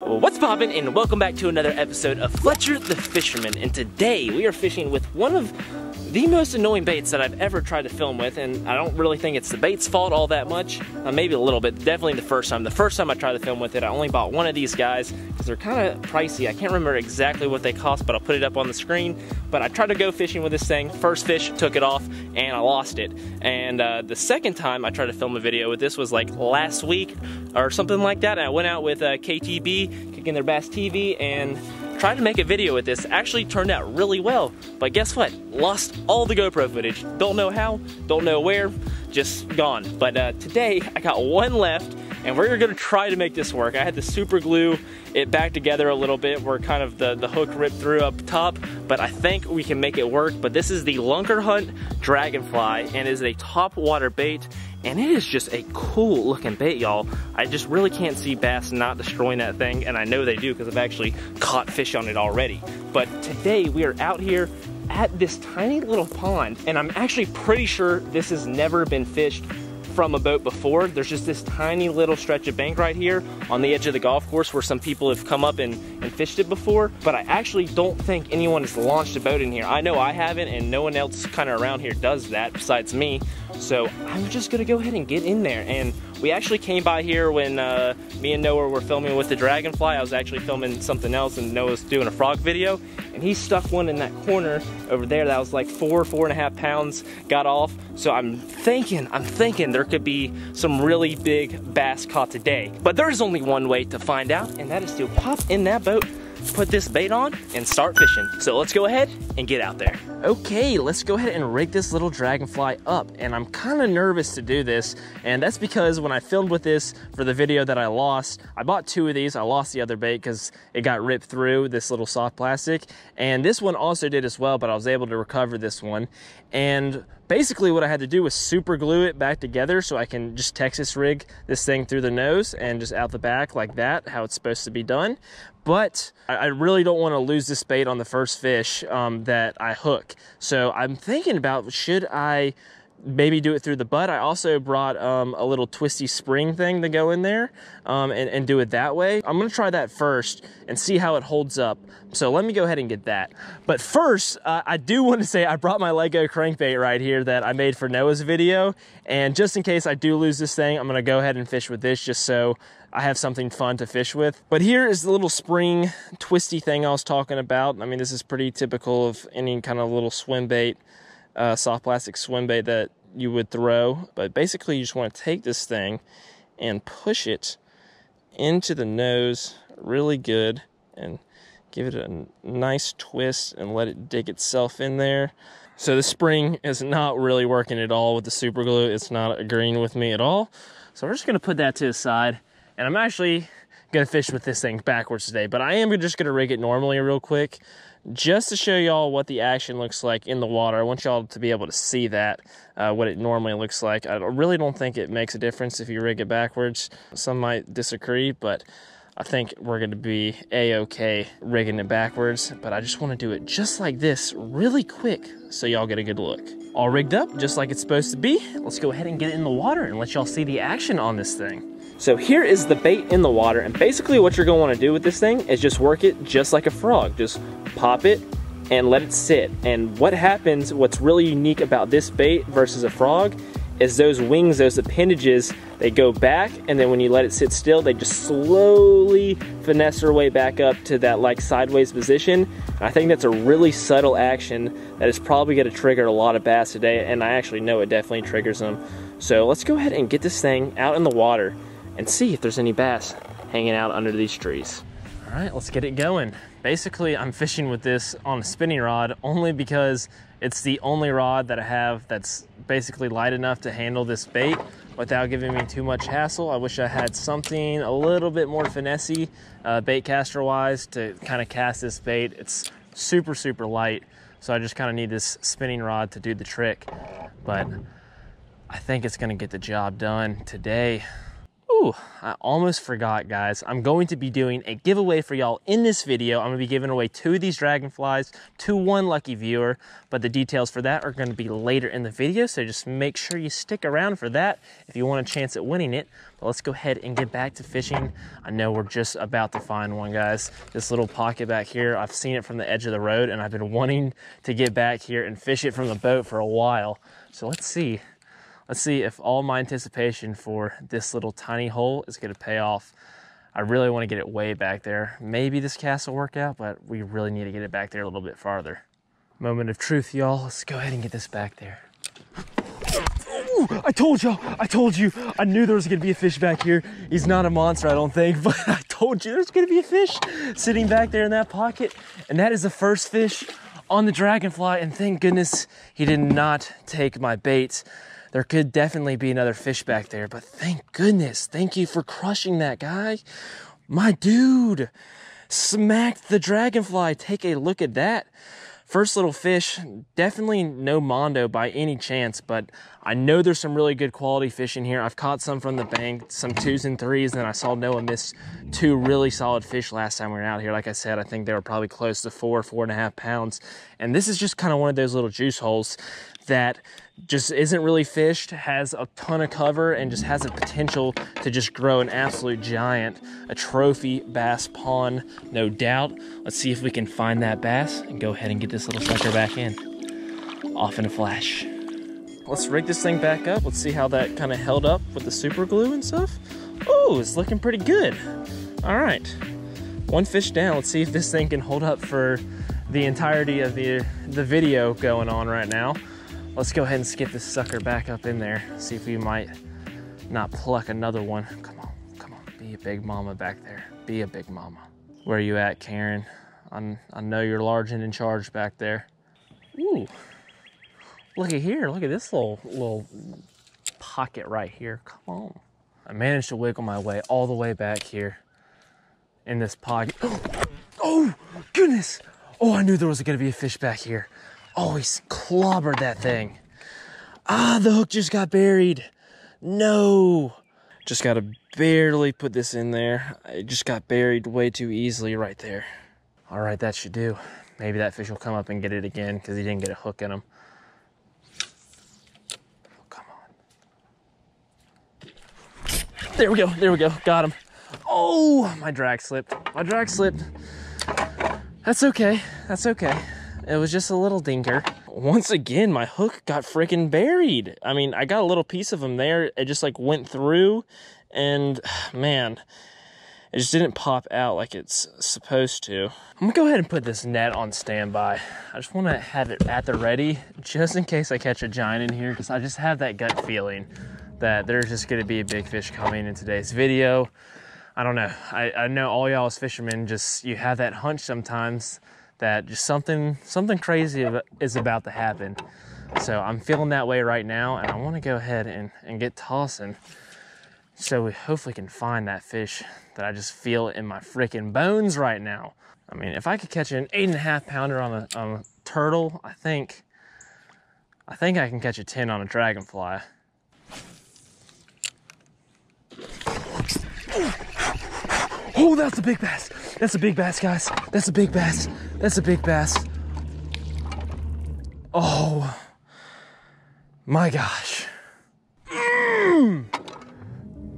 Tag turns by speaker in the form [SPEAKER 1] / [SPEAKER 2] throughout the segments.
[SPEAKER 1] What's poppin', and welcome back to another episode of Fletcher the Fisherman. And today we are fishing with one of the most annoying baits that I've ever tried to film with, and I don't really think it's the bait's fault all that much. Maybe a little bit, definitely the first time. The first time I tried to film with it, I only bought one of these guys because they're kind of pricey. I can't remember exactly what they cost, but I'll put it up on the screen. But I tried to go fishing with this thing. First fish, took it off, and I lost it. And the second time I tried to film a video with this was like last week or something like that. And I went out with KTB, Kicking Their Bass TV, and tried to make a video with this. Actually turned out really well, but guess what? Lost all the GoPro footage. Don't know how, don't know where, just gone. But today I got one left, and we're gonna try to make this work. I had to super glue it back together a little bit where kind of the hook ripped through up top, but I think we can make it work. But this is the Lunker Hunt Dragonfly, and is a top water bait, and it is just a cool looking bait, y'all. I just really can't see bass not destroying that thing, and I know they do because I've actually caught fish on it already. But today we are out here at this tiny little pond, and I'm actually pretty sure this has never been fished from a boat before. There's just this tiny little stretch of bank right here on the edge of the golf course where some people have come up and fished it before, but I actually don't think anyone has launched a boat in here. I know I haven't, and no one else kind of around here does that besides me. So I'm just gonna go ahead and get in there. And we actually came by here when me and Noah were filming with the Dragonfly. I was actually filming something else, and Noah's doing a frog video, and he stuck one in that corner over there that was like 4.5 pounds, got off. So I'm thinking there could be some really big bass caught today. But there's only one way to find out, and that is to hop in that boat, put this bait on, and start fishing. So let's go ahead and get out there. Okay, let's go ahead and rig this little Dragonfly up, and I'm kind of nervous to do this, and that's because when I filmed with this for the video that I lost, I bought two of these. I lost the other bait because it got ripped through this little soft plastic, and this one also did as well, but I was able to recover this one. And basically what I had to do was super glue it back together so I can just Texas rig this thing through the nose and just out the back like that, how it's supposed to be done. But I really don't want to lose this bait on the first fish that I hook. So I'm thinking about, should I maybe do it through the butt? I also brought a little twisty spring thing to go in there and do it that way. I'm gonna try that first and see how it holds up. So let me go ahead and get that. But first, I do want to say I brought my Lego crankbait right here that I made for Noah's video. And just in case I do lose this thing, I'm gonna go ahead and fish with this just so I have something fun to fish with. But here is the little spring twisty thing I was talking about. I mean, this is pretty typical of any kind of little swim bait, soft plastic swim bait that you would throw. But basically you just want to take this thing and push it into the nose really good and give it a nice twist and let it dig itself in there. So the spring is not really working at all with the super glue. It's not agreeing with me at all. So we're just gonna put that to the side, and I'm actually gonna fish with this thing backwards today, but I am just gonna rig it normally real quick just to show y'all what the action looks like in the water. I want y'all to be able to see that, what it normally looks like. I really don't think it makes a difference if you rig it backwards. Some might disagree, but I think we're gonna be a-okay rigging it backwards. But I just wanna do it just like this really quick so y'all get a good look. All rigged up just like it's supposed to be. Let's go ahead and get it in the water and let y'all see the action on this thing. So here is the bait in the water, and basically what you're gonna wanna do with this thing is just work it just like a frog. Just pop it and let it sit. And what happens, what's really unique about this bait versus a frog, is those wings, those appendages, they go back, and then when you let it sit still, they just slowly finesse their way back up to that like sideways position. And I think that's a really subtle action that is probably gonna trigger a lot of bass today, and I actually know it definitely triggers them. So let's go ahead and get this thing out in the water and see if there's any bass hanging out under these trees. All right, let's get it going. Basically, I'm fishing with this on a spinning rod only because it's the only rod that I have that's basically light enough to handle this bait without giving me too much hassle. I wish I had something a little bit more finessey, bait caster wise, to kind of cast this bait. It's super, super light, so I just kind of need this spinning rod to do the trick. But I think it's gonna get the job done today. Ooh, I almost forgot, guys. I'm going to be doing a giveaway for y'all in this video. I'm gonna be giving away 2 of these dragonflies to 1 lucky viewer, but the details for that are gonna be later in the video, so just make sure you stick around for that if you want a chance at winning it. But let's go ahead and get back to fishing. I know we're just about to find one, guys. This little pocket back here, I've seen it from the edge of the road, and I've been wanting to get back here and fish it from the boat for a while. So let's see. Let's see if all my anticipation for this little tiny hole is gonna pay off. I really wanna get it way back there. Maybe this cast will work out, but we really need to get it back there a little bit farther. Moment of truth, y'all. Let's go ahead and get this back there. Ooh, I told you, I knew there was gonna be a fish back here. He's not a monster, I don't think, but I told you there's gonna be a fish sitting back there in that pocket. And that is the first fish on the dragonfly, and thank goodness he did not take my bait. There could definitely be another fish back there, but thank goodness. Thank you for crushing that, guy. My dude smacked the dragonfly. Take a look at that. First little fish, definitely no mondo by any chance, but I know there's some really good quality fish in here. I've caught some from the bank, some 2s and 3s, and I saw Noah miss 2 really solid fish last time we were out here. Like I said, I think they were probably close to 4.5 pounds. And this is just kind of one of those little juice holes that just isn't really fished, has a ton of cover, and just has a potential to just grow an absolute giant, a trophy bass pond, no doubt. Let's see if we can find that bass and go ahead and get this little sucker back in. Off in a flash. Let's rig this thing back up. Let's see how that kind of held up with the super glue and stuff. Oh, it's looking pretty good. All right, 1 fish down. Let's see if this thing can hold up for the entirety of the video going on right now. Let's go ahead and skip this sucker back up in there. See if we might not pluck another one. Come on, come on. Be a big mama back there. Be a big mama. Where are you at, Karen? I know you're large and in charge back there. Ooh, look at here. Look at this little pocket right here. Come on. I managed to wiggle my way all the way back here in this pocket. Oh, goodness. Oh, I knew there was gonna be a fish back here. Oh, he clobbered that thing. Ah, the hook just got buried. No. Just gotta barely put this in there. It just got buried way too easily right there. All right, that should do. Maybe that fish will come up and get it again because he didn't get a hook in him. Oh, come on. There we go, got him. Oh, my drag slipped. That's okay, It was just a little dinker. Once again, my hook got freaking buried. I mean, I got a little piece of him there. It just like went through, and man, it just didn't pop out like it's supposed to. I'm gonna go ahead and put this net on standby. I just wanna have it at the ready just in case I catch a giant in here, because I just have that gut feeling that there's just gonna be a big fish coming in today's video. I don't know. I know all y'all as fishermen, just you have that hunch sometimes that just something crazy is about to happen. So I'm feeling that way right now, and I want to go ahead and get tossing so we hopefully can find that fish that I just feel in my freaking bones right now. I mean, if I could catch an 8.5 pounder on a turtle, I think I can catch a 10 on a dragonfly. Oh, that's a big bass. That's a big bass, guys. That's a big bass. That's a big bass. Oh, my gosh.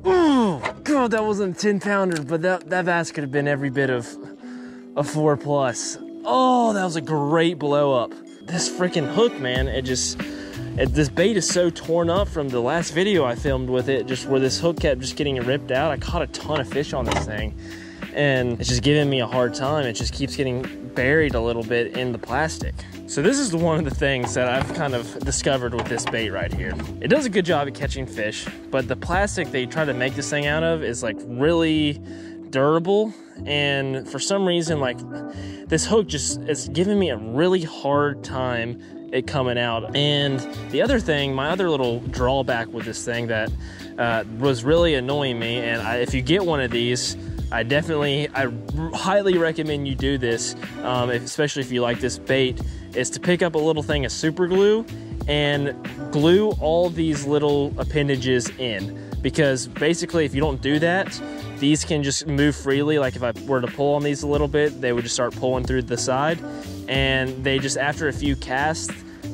[SPEAKER 1] Oh, God, that wasn't a 10 pounder, but that bass could have been every bit of a 4+. Oh, that was a great blow up. This freaking hook, man, this bait is so torn up from the last video I filmed with it, just where this hook kept just getting ripped out. I caught a ton of fish on this thing, and it's just giving me a hard time. It just keeps getting buried a little bit in the plastic. So this is one of the things that I've kind of discovered with this bait right here. It does a good job at catching fish, but the plastic they try to make this thing out of is like really durable, and for some reason, like, this hook just is giving me a really hard time it coming out. And the other thing, my other little drawback with this thing that was really annoying me, and if you get one of these, I highly recommend you do this, especially if you like this bait, is to pick up a little thing of super glue and glue all these little appendages in. because basically if you don't do that, these can just move freely. Like if I were to pull on these a little bit, they would just start pulling through the side, and they just, after a few casts,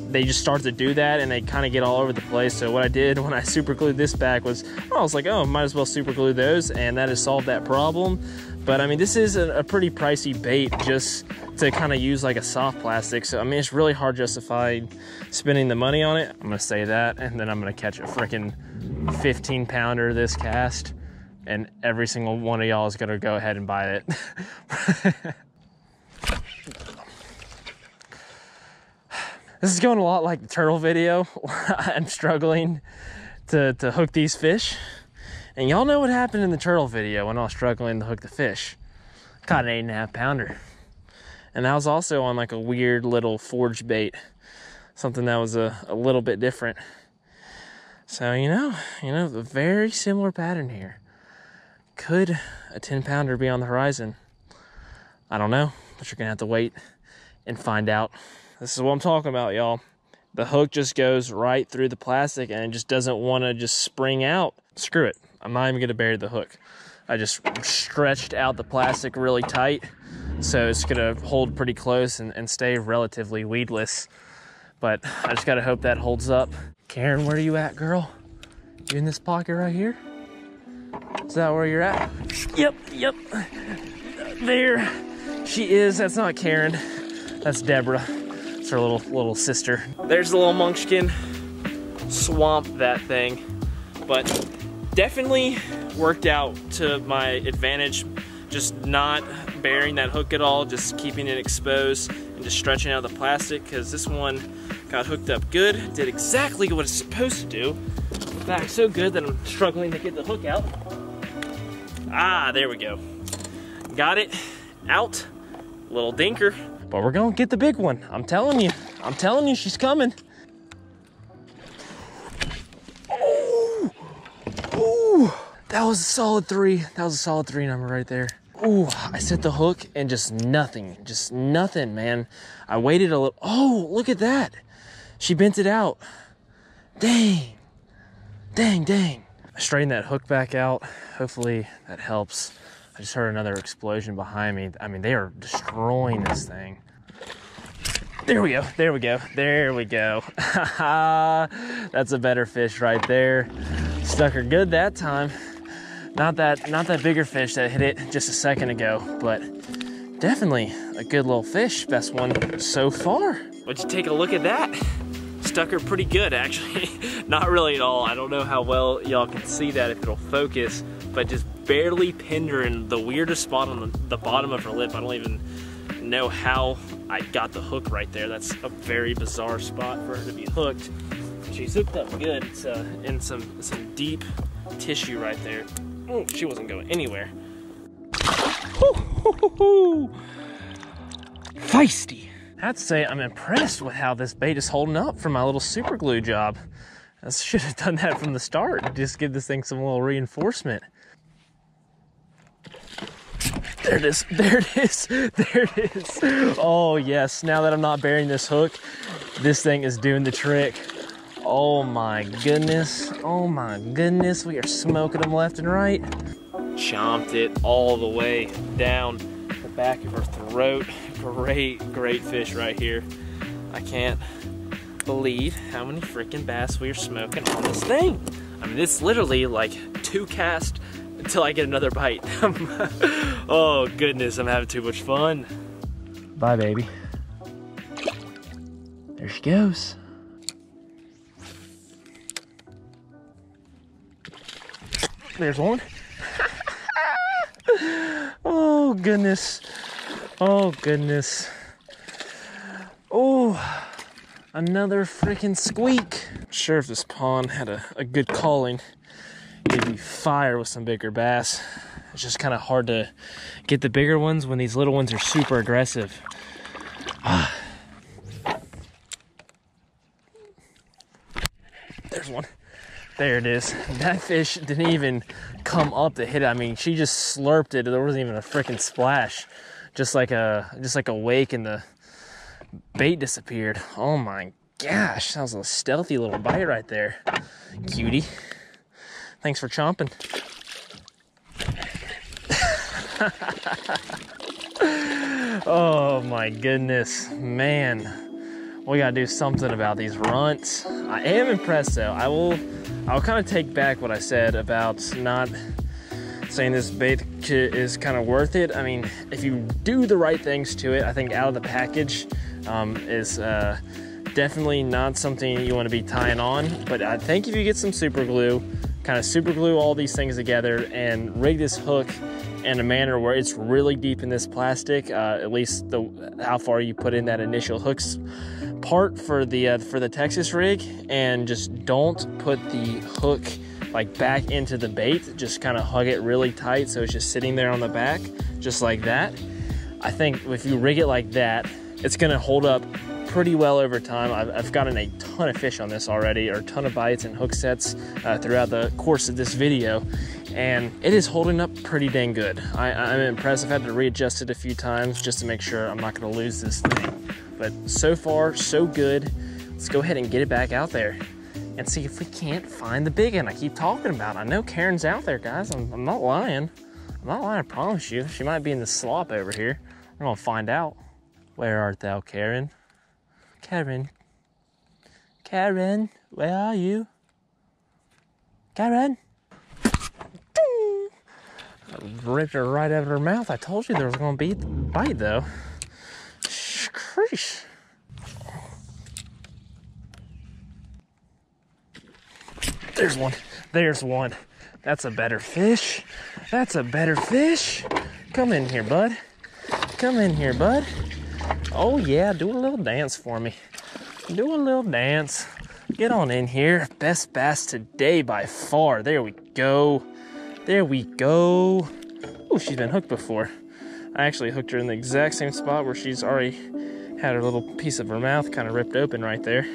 [SPEAKER 1] they just start to do that, and they kind of get all over the place. So what I did when I super glued this back was, I was like, oh, might as well super glue those, and that has solved that problem. But I mean, this is a pretty pricey bait just to kind of use like a soft plastic. So I mean, it's really hard to justify spending the money on it. I'm gonna say that, and then I'm gonna catch a freaking 15-pounder this cast, and every single one of y'all is gonna go ahead and buy it. This is going a lot like the turtle video. I'm struggling to hook these fish. And y'all know what happened in the turtle video when I was struggling to hook the fish. Caught an 8.5 pounder. And that was also on like a weird little forge bait. Something that was a little bit different. So, you know, a very similar pattern here. Could a 10-pounder be on the horizon? I don't know, but you're gonna have to wait and find out. This is what I'm talking about, y'all. The hook just goes right through the plastic and it just doesn't want to just spring out. Screw it. I'm not even going to bury the hook. I just stretched out the plastic really tight, so it's going to hold pretty close and stay relatively weedless. But I just got to hope that holds up. Karen, where are you at, girl? You in this pocket right here? Is that where you're at? Yep. There she is. That's not Karen. That's Deborah. It's her little sister. There's the little munchkin. Swamp that thing. But definitely worked out to my advantage. Just not burying that hook at all, just keeping it exposed and just stretching out the plastic, because this one got hooked up good, did exactly what it's supposed to do. In fact, so good that I'm struggling to get the hook out. Ah, there we go. Got it out. Little dinker. But we're gonna get the big one. I'm telling you she's coming. Ooh, that was a solid 3. That was a solid 3 number right there. Ooh, I set the hook and just nothing, man. I waited a little. Oh, look at that. She bent it out. Dang. I straightened that hook back out. Hopefully that helps. I just heard another explosion behind me. I mean, they are destroying this thing. There we go. That's a better fish right there. Stuck her good that time. Not that bigger fish that hit it just a second ago, but definitely a good little fish. Best one so far. Why'd you take a look at that? Stuck her pretty good, actually. Not really at all. I don't know how well y'all can see that if it'll focus, but just barely pinned her in the weirdest spot on the bottom of her lip. I don't even know how I got the hook right there. That's a very bizarre spot for her to be hooked. She's hooked up good. It's in some deep tissue right there. Oh, she wasn't going anywhere. Feisty. I have to say, I'm impressed with how this bait is holding up for my little super glue job. I should have done that from the start. Just give this thing some little reinforcement. There it is. Oh yes, now that I'm not burying this hook, this thing is doing the trick. Oh my goodness, we are smoking them left and right. Chomped it all the way down the back of her throat. Great fish right here. I can't believe how many freaking bass we are smoking on this thing. I mean, it's literally like 2 casts until I get another bite. Oh goodness, I'm having too much fun. Bye, baby. There she goes. There's one. Oh goodness. Oh another freaking squeak. I'm sure if this pond had a good calling, it'd be fire with some bigger bass. It's just kind of hard to get the bigger ones when these little ones are super aggressive. There's one. There it is. That fish didn't even come up to hit it. I mean, she just slurped it. There wasn't even a freaking splash. Just like a wake, and the bait disappeared. Oh my gosh, that was a stealthy little bite right there. Cutie. Thanks for chomping. Oh my goodness, man. We gotta do something about these runts. I am impressed though. I'll kind of take back what I said about not saying this bait is kind of worth it. I mean, if you do the right things to it, I think out of the package is definitely not something you want to be tying on. But I think if you get some super glue, kind of super glue all these things together and rig this hook in a manner where it's really deep in this plastic, at least how far you put in that initial hooks part for the Texas rig, and just don't put the hook like back into the bait. Just kind of hug it really tight so it's just sitting there on the back, just like that. I think if you rig it like that, it's gonna hold up pretty well over time. I've gotten a ton of fish on this already, or a ton of bites and hook sets throughout the course of this video, and it is holding up pretty dang good. I'm impressed. I've had to readjust it a few times just to make sure I'm not gonna lose this thing. But so far, so good. Let's go ahead and get it back out there and see if we can't find the big one I keep talking about. I know Karen's out there, guys. I'm not lying. I'm not lying, I promise you. She might be in the slop over here. We're gonna find out. Where art thou, Karen? Karen? Karen, where are you? Karen? Ding! I ripped her right out of her mouth. I told you there was gonna be a bite though. Sheesh. There's one. There's one. That's a better fish. That's a better fish. Come in here, bud. Come in here, bud. Oh yeah, do a little dance for me. Do a little dance. Get on in here. Best bass today by far. There we go. There we go. Oh, she's been hooked before. I actually hooked her in the exact same spot where she's already had her little piece of her mouth kind of ripped open right there.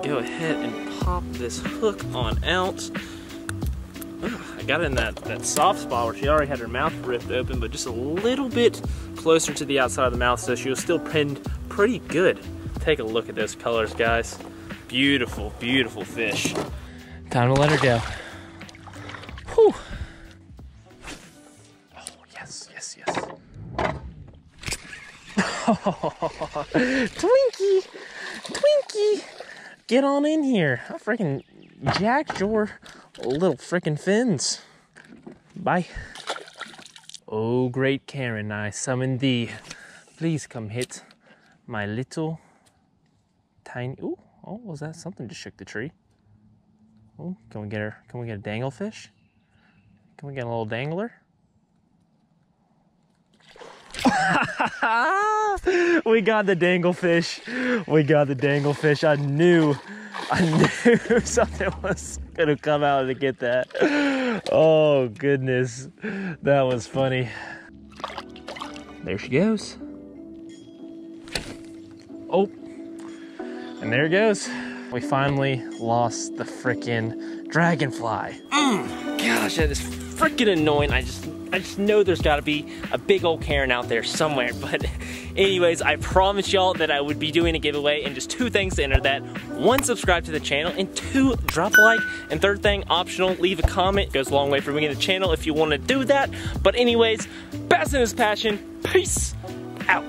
[SPEAKER 1] Go ahead and pop this hook on out. I got it in that soft spot where she already had her mouth ripped open, but just a little bit closer to the outside of the mouth, so she was still pinned pretty good. Take a look at those colors, guys. Beautiful, beautiful fish. Time to let her go. Whew. Oh, yes, yes, yes. Oh, Twinkie, Twinkie, get on in here. I freaking jacked your little freaking fins. Bye. Oh, great Karen, I summon thee. Please come hit my little tiny. Ooh, oh, was that something just shook the tree? Oh, can we get her? Can we get a danglefish? Can we get a little dangler? We got the danglefish. We got the danglefish. I knew something was gonna come out to get that. Oh goodness, that was funny. There she goes. Oh, and there it goes. We finally lost the frickin' dragonfly. Gosh, that is frickin' annoying. I just know there's gotta be a big old Karen out there somewhere. But anyways, I promised y'all that I would be doing a giveaway, and just 2 things to enter that. 1, subscribe to the channel, and 2, drop a like. And 3rd thing, optional, leave a comment. It goes a long way for me in the channel if you wanna do that. But anyways, bass in his passion. Peace out.